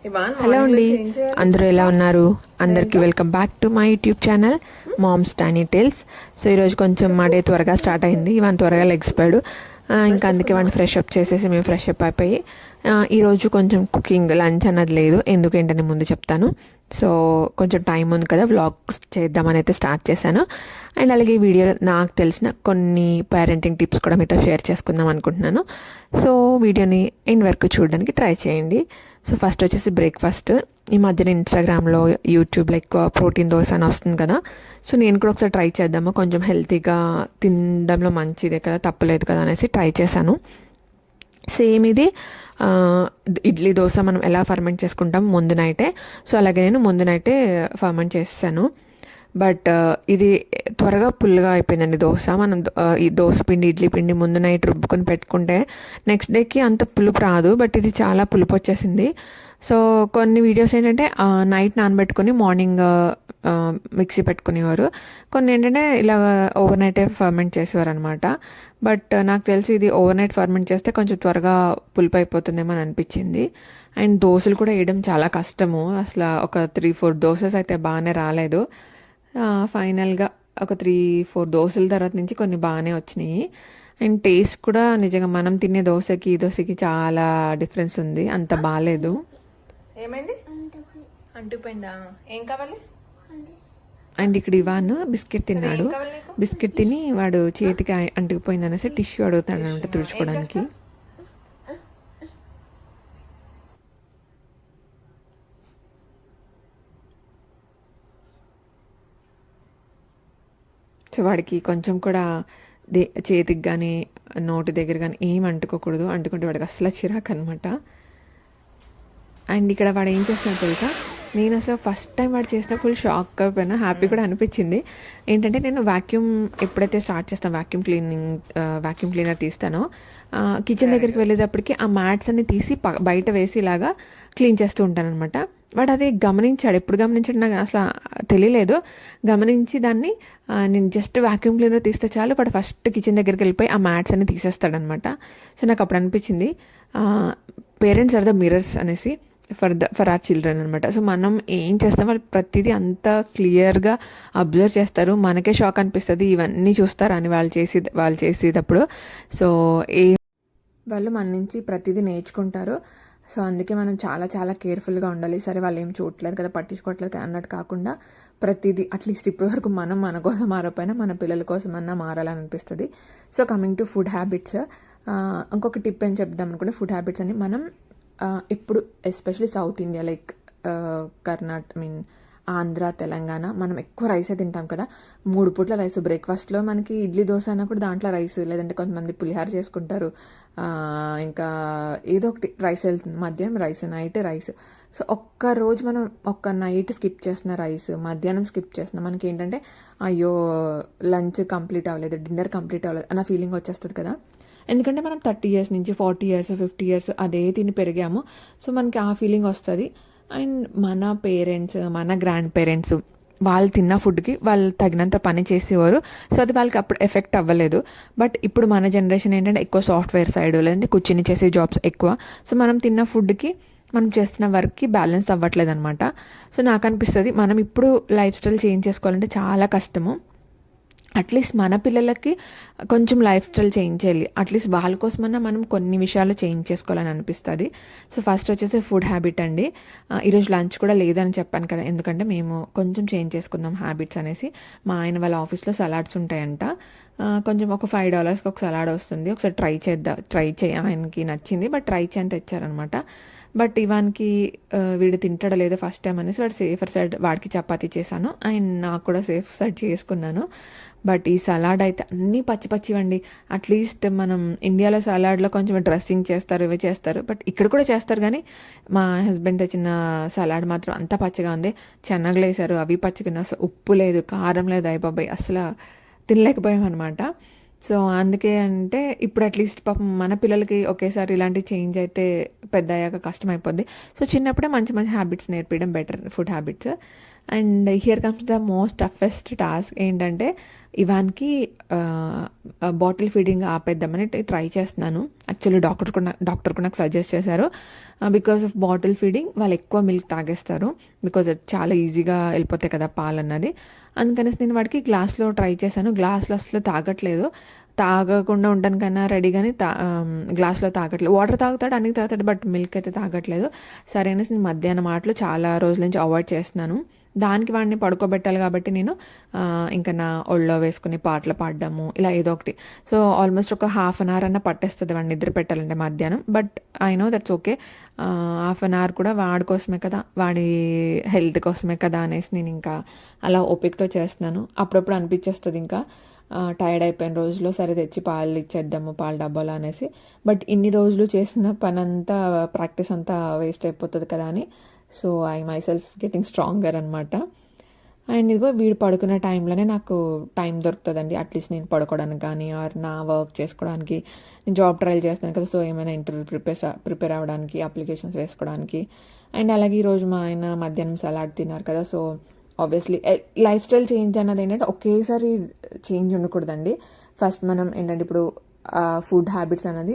Hello అండి, అందరూ ఎలా ఉన్నారు? అందరికీ welcome back to my YouTube channel Mom's Tiny Tales. So ఈరోజు కొంచెం మా డే త్వరగా స్టార్ట్ అయింది. ఇవన్ త్వరగా లెగ్సిపోయాడు. ఇంకా అందుకే వాడిని ఫ్రెష్ అప్ చేసేసి మేము ఫ్రెష్ అప్ అయిపోయి ఈరోజు కొంచెం కుకింగ్ లంచ్ అన్నది లేదు. ఎందుకేంటని ముందు చెప్తాను. సో కొంచెం టైం ఉంది కదా, వ్లాగ్స్ చేద్దామని అయితే స్టార్ట్ చేశాను. అండ్ అలాగే ఈ వీడియో నాకు తెలిసిన కొన్ని పేరెంటింగ్ టిప్స్ కూడా మీతో షేర్ చేసుకుందాం అనుకుంటున్నాను. సో వీడియోని ఎండ్ వరకు చూడడానికి ట్రై చేయండి. సో ఫస్ట్ వచ్చేసి బ్రేక్ఫాస్ట్. ఈ మధ్యన ఇన్స్టాగ్రామ్లో యూట్యూబ్లో ఎక్కువ ప్రోటీన్ దోశ అని వస్తుంది కదా. సో నేను కూడా ఒకసారి ట్రై చేద్దాము, కొంచెం హెల్తీగా తినడంలో మంచిదే కదా, తప్పలేదు కదా అనేసి ట్రై చేశాను. సేమ్ ఇది ఇడ్లీ దోశ మనం ఎలా ఫర్మెంట్ చేసుకుంటాం ముందు నైటే, సో అలాగే నేను ముందు నైటే ఫర్మెంట్ చేసాను. బట్ ఇది త్వరగా పుల్లుగా అయిపోయిందండి దోశ. మనం ఈ దోశ పిండి ఇడ్లీ పిండి ముందు నైట్ రుబ్బుకొని పెట్టుకుంటే నెక్స్ట్ డేకి అంత పులుపు రాదు. బట్ ఇది చాలా పులుపు వచ్చేసింది. సో కొన్ని వీడియోస్ ఏంటంటే నైట్ నానబెట్టుకొని మార్నింగ్ మిక్సీ పెట్టుకునేవారు. కొన్ని ఏంటంటే ఇలాగ ఓవర్ నైటే ఫర్మెంట్ చేసేవారు అనమాట. బట్ నాకు తెలిసి ఇది ఓవర్ నైట్ ఫర్మెంట్ చేస్తే కొంచెం త్వరగా పులుపు అయిపోతుందేమో అని అనిపించింది. అండ్ దోశలు కూడా వేయడం చాలా కష్టము. అసలు ఒక 3-4 దోశస్ అయితే బాగానే రాలేదు. ఫైనల్గా ఒక 3-4 దోశల తర్వాత నుంచి కొన్ని బాగానే వచ్చినాయి. అండ్ టేస్ట్ కూడా నిజంగా మనం తినే దోశకి ఈ దోశకి చాలా డిఫరెన్స్ ఉంది. అంత బాగాలేదు. ఏమైంది? అంటుపోయిందా? ఏం కావాలి? అండ్ ఇక్కడ ఇవాన్ బిస్కెట్ తిన్నాడు. బిస్కెట్ తిని వాడు చేతికి అంటుకుపోయింది అనేసి టిష్యూ అడుగుతాడు అనమాట తుడుచుకోవడానికి. సో వాడికి కొంచెం కూడా చేతికి కానీ నోటి దగ్గర కానీ ఏం అంటుకోకూడదు. అంటుకుంటే వాడికి అసలు చిరాకు అనమాట. అండ్ ఇక్కడ వాడు ఏం చేస్తున్నాడు తెలుసా, నేను అసలు ఫస్ట్ టైం వాడు చేసిన ఫుల్ షాక్ అయిపోయినా, హ్యాపీ కూడా అనిపించింది. ఏంటంటే నేను వాక్యూమ్ ఎప్పుడైతే స్టార్ట్ చేస్తాను, వాక్యూమ్ క్లీనర్ తీస్తానో కిచెన్ దగ్గరికి వెళ్ళేటప్పటికి ఆ మ్యాట్స్ అన్ని తీసి బయట వేసి ఇలాగా క్లీన్ చేస్తూ ఉంటాను అనమాట. వాడు అది గమనించాడు. ఎప్పుడు గమనించాడు నాకు అసలు తెలియలేదు. గమనించి దాన్ని నేను జస్ట్ వాక్యూమ్ క్లీనర్ తీస్తే చాలు వాడు ఫస్ట్ కిచెన్ దగ్గరికి వెళ్ళిపోయి ఆ మ్యాట్స్ అన్ని తీసేస్తాడనమాట. సో నాకు అప్పుడు అనిపించింది పేరెంట్స్ ఆర్ ద మిరర్స్ అనేసి ఫర్ ఆర్ చిల్డ్రన్ అనమాట. సో మనం ఏం చేస్తాం వాళ్ళు ప్రతిదీ అంత క్లియర్గా అబ్జర్వ్ చేస్తారు. మనకే షాక్ అనిపిస్తుంది ఇవన్నీ చూస్తారు అని వాళ్ళు చేసేటప్పుడు. సో వాళ్ళు మన నుంచి ప్రతిదీ నేర్చుకుంటారు. సో అందుకే మనం చాలా చాలా కేర్ఫుల్గా ఉండాలి. సరే వాళ్ళు ఏం చూడట్లేదు కదా, పట్టించుకోవట్లేదు అన్నట్టు కాకుండా ప్రతిదీ అట్లీస్ట్ ఇప్పటివరకు మనం మన కోసం మారపోయినా మన పిల్లల కోసం అన్నా మారాలని అనిపిస్తుంది. So coming to food habits, ఇంకొక టిప్ ఏం చెప్దాం అనుకుంటే ఫుడ్ హ్యాబిట్స్ అని మనం ఇప్పుడు especially south India like Andhra, Telangana మనం ఎక్కువ రైసే తింటాం కదా. 3 పూట్ల రైస్. బ్రేక్ఫాస్ట్లో మనకి ఇడ్లీ దోశ అయినా కూడా దాంట్లో రైస్, లేదంటే కొంతమంది పులిహార చేసుకుంటారు. ఇంకా ఏదో ఒకటి రైస్ వెళ్తుంది. మధ్యాహ్నం రైస్, నైట్ రైస్. సో ఒక్కరోజు మనం ఒక్క నైట్ స్కిప్ చేస్తున్న రైస్, మధ్యాహ్నం స్కిప్ చేస్తున్నాం, మనకి ఏంటంటే అయ్యో లంచ్ కంప్లీట్ అవ్వలేదు, డిన్నర్ కంప్లీట్ అవ్వలేదు అన్న ఫీలింగ్ వచ్చేస్తుంది కదా. ఎందుకంటే మనం 30 years నుంచి 40 years 50 years అదే తిని పెరిగాము. సో మనకి ఆ ఫీలింగ్ వస్తుంది. అండ్ మన పేరెంట్స్, మన గ్రాండ్ పేరెంట్స్ వాళ్ళు తిన్న ఫుడ్కి వాళ్ళు తగినంత పని చేసేవారు. సో అది వాళ్ళకి అప్పుడు ఎఫెక్ట్ అవ్వలేదు. బట్ ఇప్పుడు మన జనరేషన్ ఏంటంటే ఎక్కువ సాఫ్ట్వేర్ సైడ్, లేదంటే కూర్చుని చేసే జాబ్స్ ఎక్కువ. సో మనం తిన్న ఫుడ్కి మనం చేస్తున్న వర్క్కి బ్యాలెన్స్ అవ్వట్లేదు అనమాట. సో నాకు అనిపిస్తుంది మనం ఇప్పుడు లైఫ్ స్టైల్ చేంజ్ చేసుకోవాలంటే చాలా కష్టము. అట్లీస్ట్ మన పిల్లలకి కొంచెం లైఫ్ స్టైల్ చేంజ్ చేయాలి. అట్లీస్ట్ వాళ్ళ కోసమన్నా మనం కొన్ని విషయాలు చేంజ్ చేసుకోవాలని అనిపిస్తుంది. సో ఫస్ట్ వచ్చేసి ఫుడ్ హ్యాబిట్ అండి. ఈరోజు లంచ్ కూడా లేదని చెప్పాను కదా, ఎందుకంటే మేము కొంచెం చేంజ్ చేసుకుందాం హ్యాబిట్స్ అనేసి. మా ఆయన వాళ్ళ ఆఫీస్లో సలాడ్స్ ఉంటాయంట. కొంచెం ఒక $5 ఒక సలాడ్ వస్తుంది. ఒకసారి ట్రై ఆయనకి నచ్చింది. బట్ ట్రై చేయని తెచ్చారనమాట. బట్ ఇవానికి వీడు తింటాడో లేదో ఫస్ట్ టైం అనేసి వాడు సేఫర్ సైడ్ వాడికి చపాతీ చేశాను. అండ్ నాకు కూడా సేఫ్ సైడ్ చేసుకున్నాను. బట్ ఈ సలాడ్ అయితే అన్నీ పచ్చివండి. అట్లీస్ట్ మనం ఇండియాలో సలాడ్లో కొంచెం డ్రెస్సింగ్ చేస్తారు, ఇవి చేస్తారు. బట్ ఇక్కడ కూడా చేస్తారు, కానీ మా హస్బెండ్ తెచ్చిన సలాడ్ మాత్రం అంత పచ్చిగా ఉంది. శనగలు వేసారు, అవి పచ్చిగా, అసలు ఉప్పు లేదు, కారం లేదు. అయిపోయి అసలు తినలేకపోయాం అనమాట. సో అందుకే అంటే ఇప్పుడు అట్లీస్ట్ పాపం మన పిల్లలకి ఒకేసారి ఇలాంటి చేంజ్ అయితే పెద్ద అయ్యాక కష్టం అయిపోద్ది. సో చిన్నప్పుడే మంచి మంచి హ్యాబిట్స్ నేర్పించడం better, food habits. And here comes the most toughest task ఏంటంటే ఇవాన్కి బాటిల్ ఫీడింగ్ ఆపేద్దామని ట్రై చేస్తున్నాను. యాక్చువల్లీ డాక్టర్ కూడా నాకు సజెస్ట్ చేశారు, బికాస్ ఆఫ్ బాటిల్ ఫీడింగ్ వాళ్ళు ఎక్కువ మిల్క్ తాగేస్తారు, బికాజ్ అది చాలా ఈజీగా వెళ్ళిపోతాయి కదా పాలు అన్నది. అందుకనేసి నేను వాడికి గ్లాస్లో ట్రై చేశాను. గ్లాస్లో అసలు తాగట్లేదు. తాగకుండా ఉంటాను కన్నా రెడీగాని గ్లాస్లో తాగట్లేదు. వాటర్ తాగుతాడు, అన్ని తాగుతాడు, బట్ మిల్క్ అయితే తాగట్లేదు. సరే అనేసి నేను మధ్యాహ్నం ఆటలు చాలా రోజుల నుంచి అవాయిడ్ చేస్తున్నాను. దానికి వాడిని పడుకోబెట్టాలి కాబట్టి నేను ఇంకా నా ఒళ్ళో వేసుకుని పాటలు పాడడము ఇలా ఏదో ఒకటి. సో ఆల్మోస్ట్ ఒక హాఫ్ అన్ అవర్ అన్న పట్టేస్తుంది వాడిని నిద్ర పెట్టాలంటే మధ్యాహ్నం. But I know that's okay. Half an hour కూడా వాడి కోసమే కదా, వాడి హెల్త్ కోసమే కదా అనేసి నేను ఇంకా అలా ఓపికతో చేస్తున్నాను. అప్పుడప్పుడు అనిపించేస్తుంది ఇంకా టైర్డ్ అయిపోయిన రోజులో సరే తెచ్చి పాలు ఇచ్చేద్దాము పాల డబ్బాలు అనేసి. బట్ ఇన్ని రోజులు చేసిన పని అంతా ప్రాక్టీస్ అంతా వేస్ట్ అయిపోతుంది కదా అని. So I my self getting stronger అనమాట. అండ్ ఇదిగో వీడు పడుకునే టైంలోనే నాకు టైం దొరుకుతుందండి, అట్లీస్ట్ నేను పడుకోవడానికి కానీ ఆర్ నా వర్క్ చేసుకోవడానికి. నేను జాబ్ ట్రయల్ చేస్తాను కదా, సో ఏమైనా ఇంటర్వ్యూ ప్రిపేర్ అవ్వడానికి, అప్లికేషన్స్ వేసుకోవడానికి. అండ్ అలాగే ఈరోజు మా ఆయన మధ్యాహ్నం సలాడ్ తిన్నారు కదా, so obviously life style change అన్నది ఏంటంటే ఒకేసారి చేంజ్ ఉండకూడదండి. ఫస్ట్ మనం ఏంటంటే ఇప్పుడు ఫుడ్ హ్యాబిట్స్ అనేది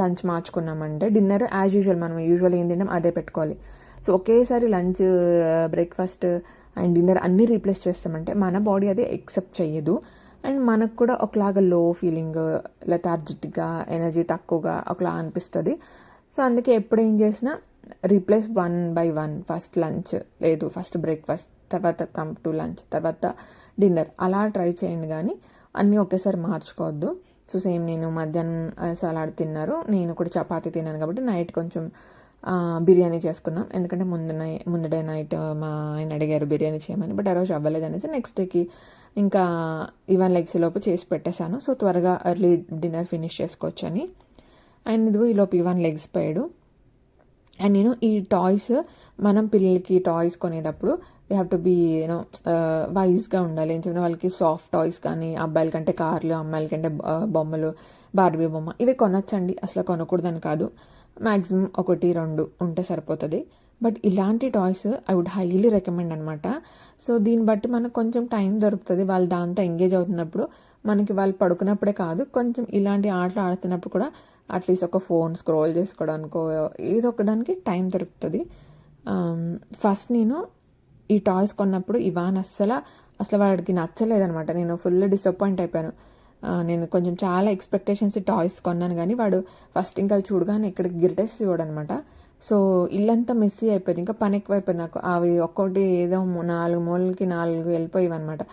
లంచ్ మార్చుకున్నామంటే డిన్నర్ యాజ్ యూజువల్ మనం యూజువల్ ఏం తింటాం అదే పెట్టుకోవాలి. సో ఒకేసారి లంచ్, బ్రేక్ఫాస్ట్ అండ్ డిన్నర్ అన్నీ రీప్లేస్ చేస్తామంటే మన బాడీ అది యాక్సెప్ట్ చెయ్యదు. అండ్ మనకు కూడా ఒకలాగా లో ఫీలింగ్, లెథార్జిటిక్గా, ఎనర్జీ తక్కువగా ఒకలా అనిపిస్తుంది. సో అందుకే ఎప్పుడు ఏం చేసినా రీప్లేస్ 1 by 1. ఫస్ట్ లంచ్, లేదు ఫస్ట్ బ్రేక్ఫాస్ట్, తర్వాత కమ్ టు లంచ్, తర్వాత డిన్నర్, అలా ట్రై చేయండి. కానీ అన్నీ ఒకేసారి మార్చుకోవద్దు. సో సేమ్ నేను మధ్యాహ్నం సలాడ్ తిన్నారు, నేను కూడా చపాతీ తిన్నాను కాబట్టి నైట్ కొంచెం బిర్యానీ చేసుకున్నాం. ఎందుకంటే ముందు డే నైట్ మా ఆయన అడిగారు బిర్యానీ చేయమని, బట్ ఆ రోజు అవ్వలేదు అనేసి నెక్స్ట్ డేకి ఇంకా ఇవన్ లెగ్స్ లోపు చేసి పెట్టేశాను. సో త్వరగా ఎర్లీ డిన్నర్ ఫినిష్ చేసుకోవచ్చు అని. అండ్ ఇదిగో ఈలోపు ఇవన్ లెగ్స్ పోయాడు. అండ్ నేను ఈ టాయ్స్, మనం పిల్లలకి టాయ్స్ కొనేటప్పుడు we have to be you know వైజ్గా ఉండాలి. ఏం చెప్పిన వాళ్ళకి సాఫ్ట్ టాయ్స్ కానీ, అబ్బాయిల కంటే కార్లు, అమ్మాయిల కంటే బొమ్మలు, బార్బీ బొమ్మ ఇవి కొనొచ్చండి, అసలు కొనకూడదని కాదు. మ్యాక్సిమం 1-2 ఉంటే సరిపోతుంది. బట్ ఇలాంటి toys I would highly recommend అనమాట. సో దీన్ని బట్టి మనకు కొంచెం టైం దొరుకుతుంది. వాళ్ళు దాంతో ఎంగేజ్ అవుతున్నప్పుడు మనకి వాళ్ళు పడుకున్నప్పుడే కాదు, కొంచెం ఇలాంటి ఆటలు ఆడుతున్నప్పుడు కూడా అట్లీస్ట్ ఒక ఫోన్ స్క్రోల్ చేసుకోవడానికో ఏదో ఒక దానికి టైం దొరుకుతుంది. ఫస్ట్ నేను ఈ టాయ్స్ కొన్నప్పుడు ఇవాన్ అసలు వాడికి నచ్చలేదనమాట. నేను ఫుల్ డిసప్పాయింట్ అయిపోయాను. నేను కొంచెం చాలా ఎక్స్పెక్టేషన్స్ టాయ్స్ కొన్నాను, కానీ వాడు ఫస్ట్ ఇంకా అవి చూడగానే ఇక్కడికి గిరిటేసి ఇవ్వడనమాట. సో ఇల్లంతా మెస్సీ అయిపోయింది, ఇంకా పని ఎక్కువైపోయింది నాకు. అవి ఒక్కొక్కటి ఏదో 4 మూలలకి 4 వెళ్ళిపోయేవి అనమాట.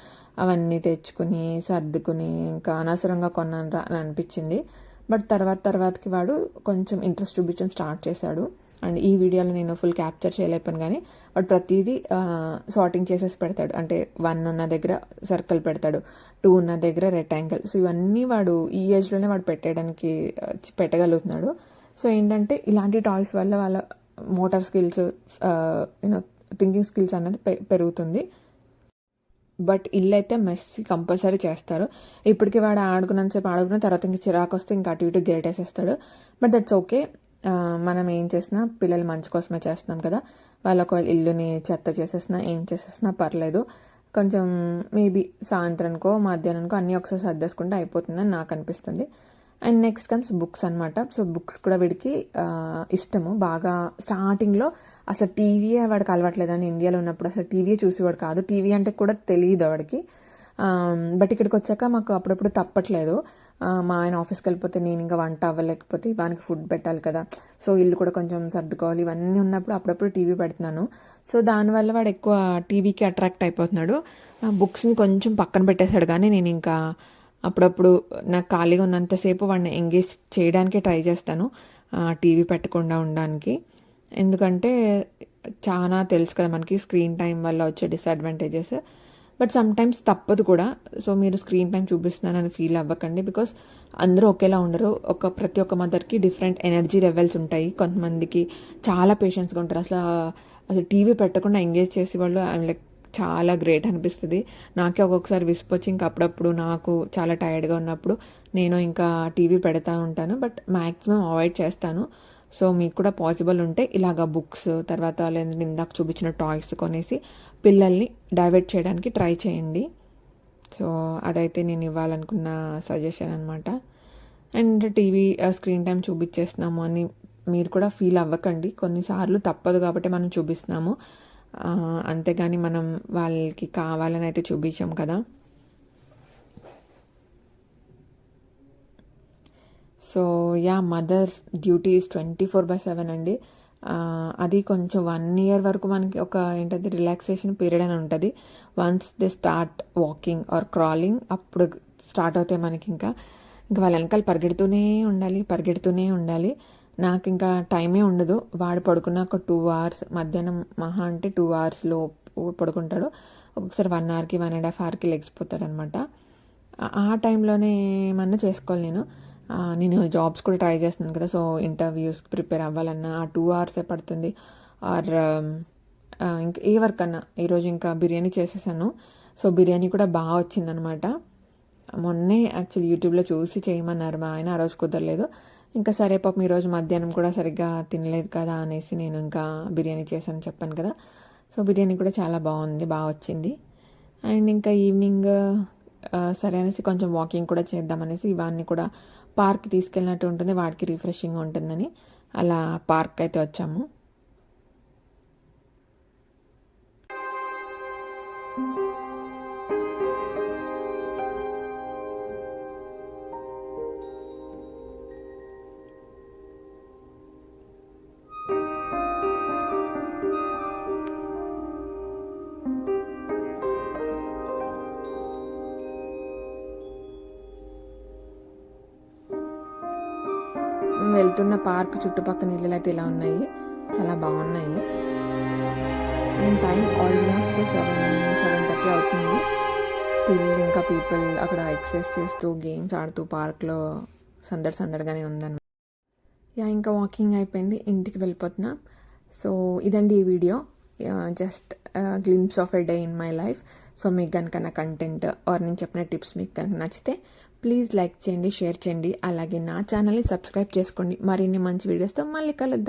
అవన్నీ తెచ్చుకుని సర్దుకుని ఇంకా అనవసరంగా కొన్నాను రా అని అనిపించింది. బట్ తర్వాతకి వాడు కొంచెం ఇంట్రెస్ట్ చూపించడం స్టార్ట్ చేశాడు. అండ్ ఈ వీడియోలో నేను ఫుల్ క్యాప్చర్ చేయలేకపోయాను, కానీ వాడు ప్రతిదీ సార్టింగ్ చేసేసి పెడతాడు. అంటే 1 ఉన్న దగ్గర సర్కిల్ పెడతాడు, 2 ఉన్న దగ్గర రెక్టాంగిల్. సో ఇవన్నీ వాడు ఈ ఏజ్లోనే వాడు పెట్టగలుగుతున్నాడు. సో ఏంటంటే ఇలాంటి టాయ్స్ వల్ల వాళ్ళ motor skills, you know thinking skills అనేది పెరుగుతుంది. బట్ ఇల్లు అయితే మెస్సీ కంపల్సరీ చేస్తారు. ఇప్పటికీ వాడు ఆడుకున్న తర్వాత ఇంక చిరాకు వస్తే ఇంకా అటు ఇటు గెరటేసేస్తాడు. But that's okay. మనం ఏం చేసినా పిల్లలు మంచి కోసమే చేస్తున్నాం కదా. వాళ్ళు ఒకవేళ ఇల్లుని చెత్త చేసేసినా ఏం చేసేసినా పర్లేదు, కొంచెం మేబీ సాయంత్రానికో మధ్యాహ్నానికో అన్నీ ఒకసారి సర్దేసుకుంటే అయిపోతుందని నాకు అనిపిస్తుంది. అండ్ నెక్స్ట్ కమ్స్ బుక్స్ అనమాట. సో బుక్స్ కూడా వీడికి ఇష్టము బాగా. స్టార్టింగ్లో అసలు టీవీయే వాడికి అలవాట్లేదని, ఇండియాలో ఉన్నప్పుడు అసలు టీవీయే చూసేవాడు కాదు. టీవీ అంటే కూడా తెలియదు వాడికి. బట్ ఇక్కడికి వచ్చాక మాకు అప్పుడప్పుడు తప్పట్లేదు. మా ఆయన ఆఫీస్కి వెళ్ళిపోతే నేను ఇంకా వంట అవ్వలేకపోతే వానికి ఫుడ్ పెట్టాలి కదా, సో ఇల్లు కూడా కొంచెం సర్దుకోవాలి, ఇవన్నీ ఉన్నప్పుడు అప్పుడప్పుడు టీవీ పెడుతున్నాను. సో దానివల్ల వాడు ఎక్కువ టీవీకి అట్రాక్ట్ అయిపోతున్నాడు. బుక్స్ని కొంచెం పక్కన పెట్టేశాడు, కానీ నేను ఇంకా అప్పుడప్పుడు నాకు ఖాళీగా ఉన్నంతసేపు వాడిని ఎంగేజ్ చేయడానికే ట్రై చేస్తాను, టీవీ పెట్టకుండా ఉండడానికి. ఎందుకంటే చాలా తెలుసు కదా మనకి స్క్రీన్ టైం వల్ల వచ్చే డిసడ్వాంటేజెస్. బట్ సమ్టైమ్స్ తప్పదు కూడా. సో మీరు స్క్రీన్ టైం చూపిస్తున్నానని ఫీల్ అవ్వకండి, బికాస్ అందరూ ఒకేలా ఉండరు. ప్రతి ఒక్క మదర్కి డిఫరెంట్ ఎనర్జీ లెవెల్స్ ఉంటాయి. కొంతమందికి చాలా పేషెన్స్గా ఉంటారు. అసలు టీవీ పెట్టకుండా ఎంగేజ్ చేసేవాళ్ళు ఐఎమ్ లైక్ చాలా గ్రేట్ అనిపిస్తుంది. నాకే ఒక్కొక్కసారి విసిపొచ్చి ఇంకా అప్పుడప్పుడు నాకు చాలా టైర్డ్గా ఉన్నప్పుడు నేను ఇంకా టీవీ పెడతా ఉంటాను. బట్ మ్యాక్సిమం అవాయిడ్ చేస్తాను. సో మీకు కూడా పాసిబుల్ ఉంటే ఇలాగ బుక్స్ తర్వాత లేదంటే ఇందాక చూపించిన టాయ్స్ కొనేసి పిల్లల్ని డైవర్ట్ చేయడానికి ట్రై చేయండి. సో అదైతే నేను ఇవ్వాలనుకున్న సజెషన్ అనమాట. అండ్ టీవీ స్క్రీన్ టైం చూపించేస్తున్నాము అని మీరు కూడా ఫీల్ అవ్వకండి. కొన్నిసార్లు తప్పదు కాబట్టి మనం చూపిస్తున్నాము, అంతేగాని మనం వాళ్ళకి కావాలని అయితే చూపించాం కదా. సో మదర్స్ డ్యూటీస్ 24/7 అండి. అది కొంచెం 1 year వరకు మనకి ఒక ఏంటది రిలాక్సేషన్ పీరియడ్ అని ఉంటుంది. Once they start walking are crawling అప్పుడు స్టార్ట్ అవుతాయి మనకి. ఇంకా వాళ్ళ వెనకాల పరిగెడుతూనే ఉండాలి. నాకు ఇంకా టైమే ఉండదు. వాడు పడుకున్న ఒక 2 hours, మధ్యాహ్నం మహా అంటే 2 hours పడుకుంటాడు. ఒక్కొక్కసారి 1 hourకి 1.5 hourకి లెగిసిపోతాడు అనమాట. ఆ టైంలోనే ఏమన్నా చేసుకోవాలి నేను జాబ్స్ కూడా ట్రై చేస్తున్నాను కదా. సో ఇంటర్వ్యూస్కి ప్రిపేర్ అవ్వాలన్నా ఆ 2 hours పడుతుంది. ఆర్ ఇంకా ఏ వర్క్ అన్నా. ఈరోజు ఇంకా బిర్యానీ చేసేసాను. సో బిర్యానీ కూడా బాగా వచ్చిందనమాట. మొన్నే యాక్చువల్లీ యూట్యూబ్లో చూసి చేయమన్నారు మా ఆయన, ఆ రోజు కుదరలేదు. ఇంకా సరే పాపం ఈరోజు మధ్యాహ్నం కూడా సరిగ్గా తినలేదు కదా అనేసి నేను ఇంకా బిర్యానీ చేశాను చెప్పాను కదా. సో బిర్యానీ కూడా చాలా బాగా వచ్చింది. అండ్ ఇంకా ఈవినింగ్ సరే అనేసి కొంచెం వాకింగ్ కూడా చేద్దామనేసి ఇవన్నీ కూడా పార్క్ తీసుకెళ్ళినట్టు ఉంటుంది, వాడికి రిఫ్రెషింగ్గా ఉంటుందని అలా పార్క్ అయితే వచ్చాము. వెళ్తున్న పార్క్ చుట్టుపక్కల నీళ్ళు అయితే ఇలా ఉన్నాయి, చాలా బాగున్నాయి. అండ్ టైం ఆల్మోస్ట్ 7:30 అవుతుంది. స్టిల్ ఇంకా పీపుల్ అక్కడ ఎక్సర్సైజ్ చేస్తూ గేమ్స్ ఆడుతూ పార్క్లో సందడిగానే ఉందన్నమాట. ఇంకా వాకింగ్ అయిపోయింది, ఇంటికి వెళ్ళిపోతున్నా. సో ఇదండి ఈ video, just glimpse of a day in my life. So మీకు కనుక నా కంటెంట్ ఆర్ నేను చెప్పిన టిప్స్ మీకు కనుక నచ్చితే ప్లీజ్ లైక్ చేయండి, షేర్ చేయండి, అలాగే నా ఛానల్ని సబ్స్క్రైబ్ చేసుకోండి. మరిన్ని మంచి వీడియోస్తో మళ్ళీ కలుద్దాం.